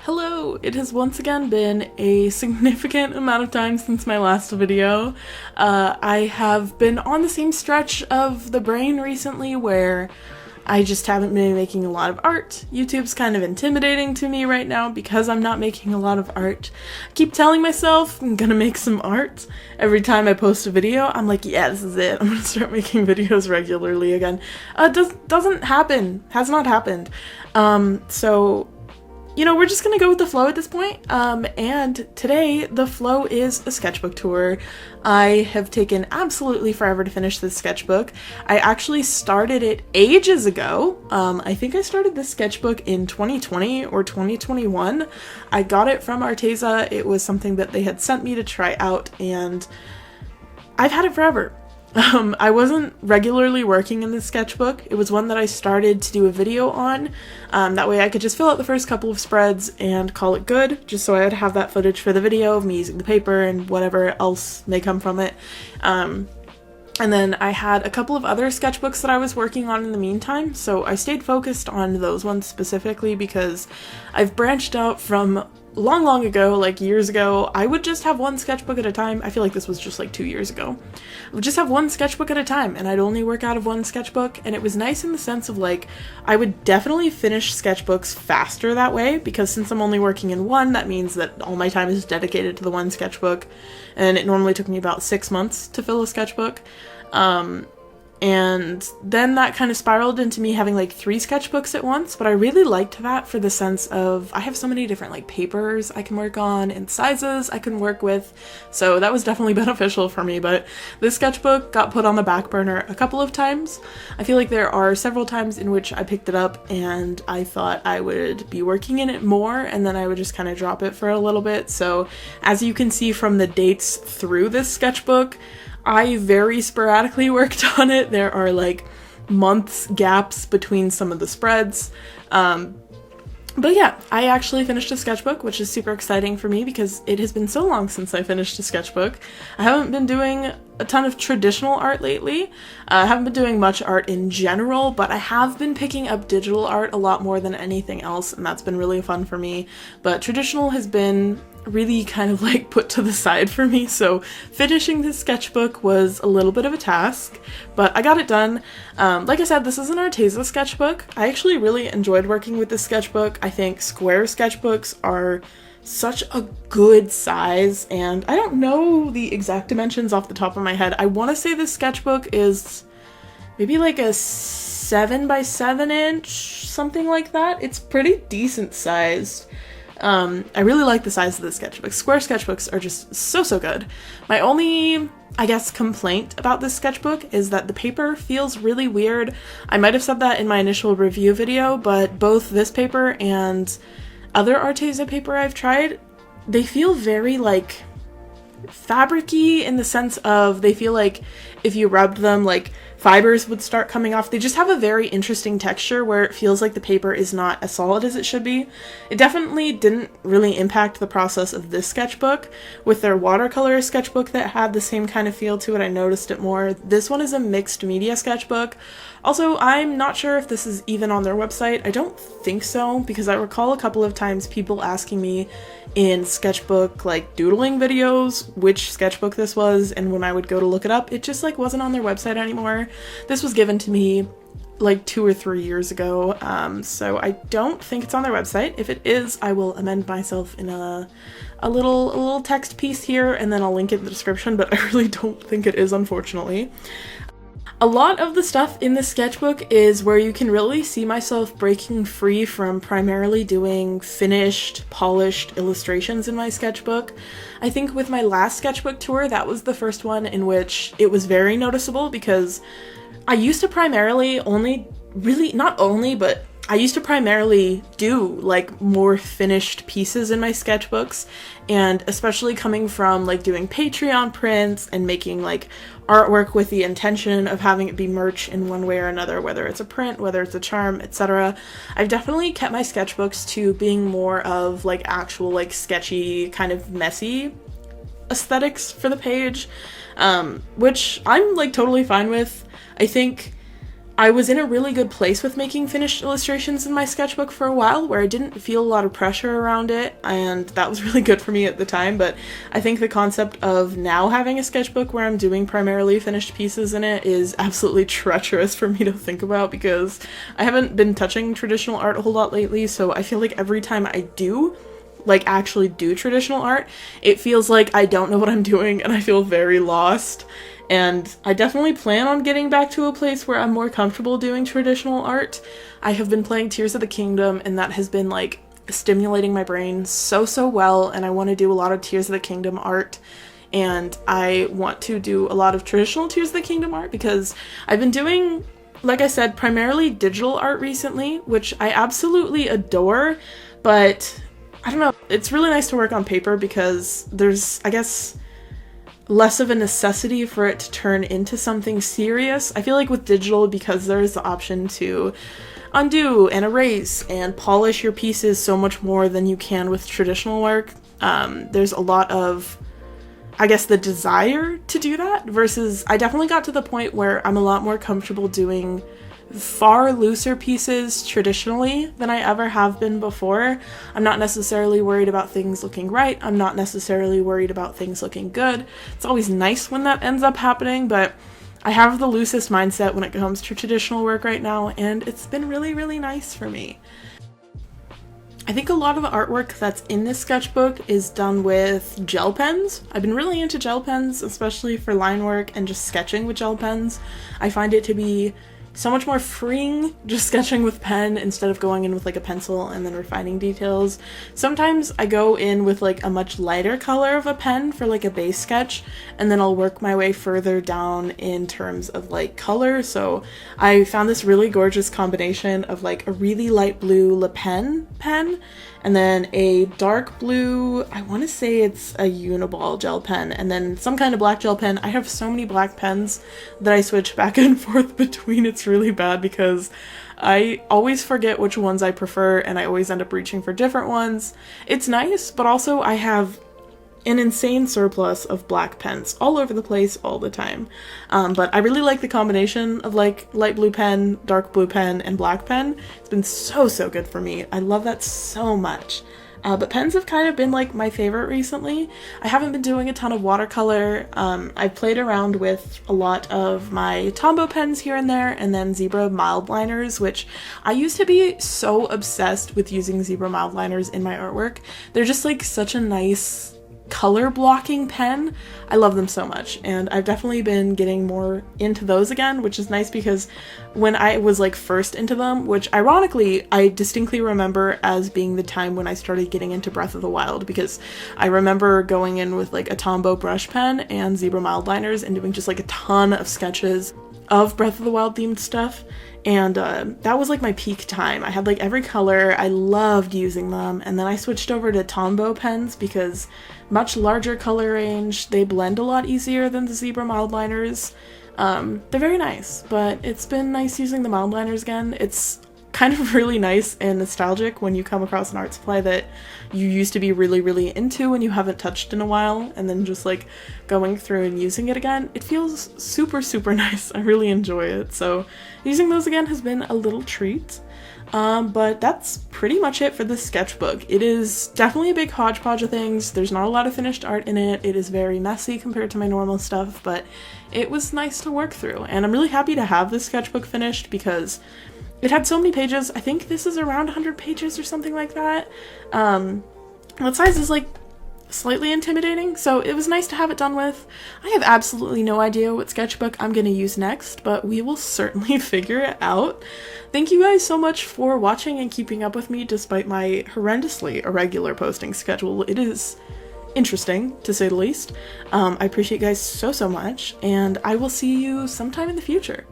Hello! It has once again been a significant amount of time since my last video. I have been on the same stretch of the brain recently where I just haven't been making a lot of art. YouTube's kind of intimidating to me right now because I'm not making a lot of art. I keep telling myself I'm gonna make some art. Every time I post a video, I'm like, yeah, this is it. I'm gonna start making videos regularly again. Doesn't happen. Has not happened. So we're just gonna go with the flow at this point. And today the flow is a sketchbook tour. I have taken absolutely forever to finish this sketchbook. I actually started it ages ago. I think I started this sketchbook in 2020 or 2021. I got it from Arteza. It was something that they had sent me to try out, and I've had it forever. I wasn't regularly working in this sketchbook. It was one that I started to do a video on. That way I could just fill out the first couple of spreads and call it good, just so I would have that footage for the video of me using the paper and whatever else may come from it. And then I had a couple of other sketchbooks that I was working on in the meantime, so I stayed focused on those ones specifically because I've branched out from long ago, like years ago. I would just have one sketchbook at a time. I feel like this was just like 2 years ago. I would just have one sketchbook at a time, and I'd only work out of one sketchbook, and it was nice in the sense of like, I would definitely finish sketchbooks faster that way, because since I'm only working in one, that means that all my time is dedicated to the one sketchbook, and it normally took me about 6 months to fill a sketchbook. And then that kind of spiraled into me having like 3 sketchbooks at once, but I really liked that for the sense of I have so many different like papers I can work on and sizes I can work with, so that was definitely beneficial for me. But this sketchbook got put on the back burner a couple of times. I feel like there are several times in which I picked it up and I thought I would be working in it more, and then I would just kind of drop it for a little bit. So as you can see from the dates through this sketchbook, I very sporadically worked on it. There are like months gaps between some of the spreads. But yeah, I actually finished a sketchbook, which is super exciting for me because it has been so long since I finished a sketchbook. I haven't been doing a ton of traditional art lately. I haven't been doing much art in general, but I have been picking up digital art a lot more than anything else, and that's been really fun for me. But traditional has been really kind of like put to the side for me, so finishing this sketchbook was a little bit of a task, but I got it done. Like I said, this is an Arteza sketchbook. I actually really enjoyed working with this sketchbook. I think square sketchbooks are such a good size, and I don't know the exact dimensions off the top of my head. I want to say this sketchbook is maybe like a 7 by 7 inch, something like that. It's pretty decent sized. I really like the size of the sketchbook. Square sketchbooks are just so good. My only, I guess, complaint about this sketchbook is that the paper feels really weird. I might have said that in my initial review video, but both this paper and other Arteza paper I've tried, they feel very like fabric-y in the sense of they feel like if you rubbed them, like fibers would start coming off. They just have a very interesting texture where it feels like the paper is not as solid as it should be. It definitely didn't really impact the process of this sketchbook. With their watercolor sketchbook that had the same kind of feel to it, I noticed it more. This one is a mixed media sketchbook. Also, I'm not sure if this is even on their website. I don't think so, because I recall a couple of times people asking me in sketchbook like doodling videos which sketchbook this was, and when I would go to look it up, it just like wasn't on their website anymore. This was given to me like 2 or 3 years ago, so I don't think it's on their website. If it is, I will amend myself in a little text piece here, and then I'll link it in the description, but I really don't think it is, unfortunately. A lot of the stuff in the sketchbook is where you can really see myself breaking free from primarily doing finished, polished illustrations in my sketchbook. I think with my last sketchbook tour, that was the first one in which it was very noticeable, because I used to primarily I used to primarily do like more finished pieces in my sketchbooks, and especially coming from like doing Patreon prints and making like artwork with the intention of having it be merch in one way or another, whether it's a print, whether it's a charm, etc. I've definitely kept my sketchbooks to being more of like actual like sketchy kind of messy aesthetics for the page, which I'm like totally fine with. I think I was in a really good place with making finished illustrations in my sketchbook for a while, where I didn't feel a lot of pressure around it, and that was really good for me at the time. But I think the concept of now having a sketchbook where I'm doing primarily finished pieces in it is absolutely treacherous for me to think about, because I haven't been touching traditional art a whole lot lately, so I feel like every time I do actually do traditional art, it feels like I don't know what I'm doing and I feel very lost. And I definitely plan on getting back to a place where I'm more comfortable doing traditional art. I have been playing Tears of the Kingdom, and that has been like stimulating my brain so well, and I want to do a lot of Tears of the Kingdom art. And I want to do a lot of traditional Tears of the Kingdom art because I've been doing, like I said, primarily digital art recently, which I absolutely adore, but I don't know, it's really nice to work on paper because there's, I guess, less of a necessity for it to turn into something serious. I feel like with digital, because there's the option to undo and erase and polish your pieces so much more than you can with traditional work, there's a lot of, I guess, the desire to do that, versus I definitely got to the point where I'm a lot more comfortable doing far looser pieces traditionally than I ever have been before. I'm not necessarily worried about things looking right. I'm not necessarily worried about things looking good. It's always nice when that ends up happening, but I have the loosest mindset when it comes to traditional work right now, and it's been really nice for me. I think a lot of the artwork that's in this sketchbook is done with gel pens. I've been really into gel pens, especially for line work and just sketching with gel pens. I find it to be so much more freeing just sketching with pen instead of going in with like a pencil and then refining details. Sometimes I go in with like a much lighter color of a pen for like a base sketch, and then I'll work my way further down in terms of like color. So I found this really gorgeous combination of like a really light blue Le Pen pen and then a dark blue, I want to say it's a Uniball gel pen, and then some kind of black gel pen. I have so many black pens that I switch back and forth between. It's really bad because I always forget which ones I prefer, and I always end up reaching for different ones. It's nice, but also I have an insane surplus of black pens all over the place all the time. But I really like the combination of like light blue pen, dark blue pen, and black pen. It's been so good for me. I love that so much. But pens have kind of been like my favorite recently. I haven't been doing a ton of watercolor. I've played around with a lot of my Tombow pens here and there, and then Zebra mild liners, which I used to be so obsessed with using Zebra mild liners in my artwork. They're just like such a nice color blocking pen. I love them so much, and I've definitely been getting more into those again, which is nice because when I was like first into them, which ironically I distinctly remember as being the time when I started getting into Breath of the Wild, because I remember going in with like a Tombow brush pen and Zebra mild liners and doing just like a ton of sketches of Breath of the Wild themed stuff. And that was like my peak time. I had like every color. I loved using them. And then I switched over to Tombow pens because much larger color range. They blend a lot easier than the Zebra mild liners. They're very nice, but it's been nice using the mild liners again. It's kind of really nice and nostalgic when you come across an art supply that you used to be really into and you haven't touched in a while, and then just like going through and using it again. It feels super nice. I really enjoy it. So using those again has been a little treat. But that's pretty much it for this sketchbook. It is definitely a big hodgepodge of things. There's not a lot of finished art in it. It is very messy compared to my normal stuff, but it was nice to work through. And I'm really happy to have this sketchbook finished because it had so many pages. I think this is around 100 pages or something like that. What size is like slightly intimidating, so it was nice to have it done with. I have absolutely no idea what sketchbook I'm going to use next, but we will certainly figure it out. Thank you guys so much for watching and keeping up with me despite my horrendously irregular posting schedule. It is interesting, to say the least. I appreciate you guys so much, and I will see you sometime in the future.